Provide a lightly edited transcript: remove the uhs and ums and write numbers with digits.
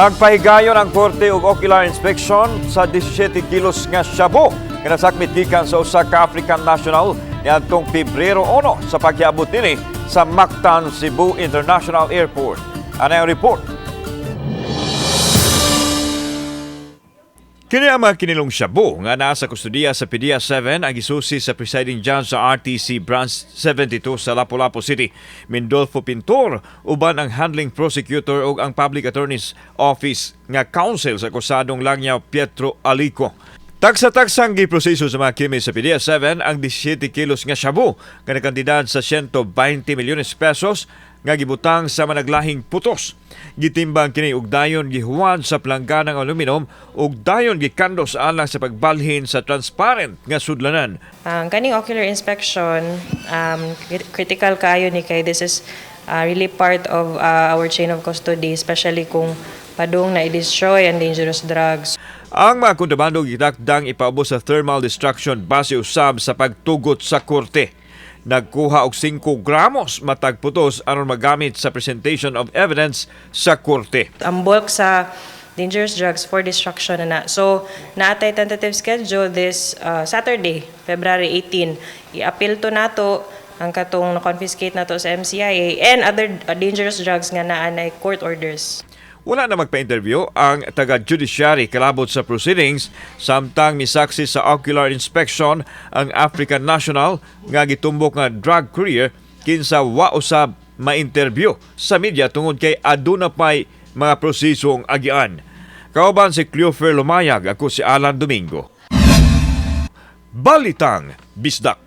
Nagpahigayon ang korte og ocular inspection sa 17 kilos nga shabu nga nasakmit gikan sa usa ka African national niadtong Pebrero 1 sa paghiabot dinhi sa Mactan, Cebu International Airport. Ano ang report? Kini ang mga kinilong shabu nga nasa kustodiya sa PDEA 7 ang gisusi sa presiding judge sa RTC Branch 72 sa Lapu-Lapu City, Mindolfo Pintor, uban ang handling prosecutor ug ang public attorney's office nga counsel sa akusadong Langyaw Pietro Alico. Tagsa-tagsang giproseso sa mga krimen sa PDEA 7 ang 17 kilos nga shabu nga nakantidad sa 120 milyones pesos nga gibutang sa managlahing putos. Gitimbang kini og dayon gihuwad sa plangganang aluminum ug dayon gikandos alang sa pagbalhin sa transparent nga sudlanan. Ang kaning ocular inspection, critical kayo ni kay this is really part of our chain of custody, especially kung padung na i-destroy ang dangerous drugs. Ang mga kontrabando gitakda'ng ipaubos sa thermal destruction base usab sa pagtugot sa korte. Nagkuha og 5 gramos matag putos aron magamit sa presentation of evidence sa korte. Ang bulk sa dangerous drugs for destruction na. So, naatay tentative schedule this Saturday, February 18. I-appeal to nato ang katong na-confiscate nato sa MCIA and other dangerous drugs nga naa na court orders. Wala na magpa-interview ang taga-judiciary kalabot sa proceedings samtang misaksi sa ocular inspection ang African national nga gitumbok nga drug courier kinsa wa usab ma-interview sa media tungod kay aduna pay mga prosesong agian. Kauban si Cleofer Lumayag, ako si Alan Domingo. Balitang Bisdak.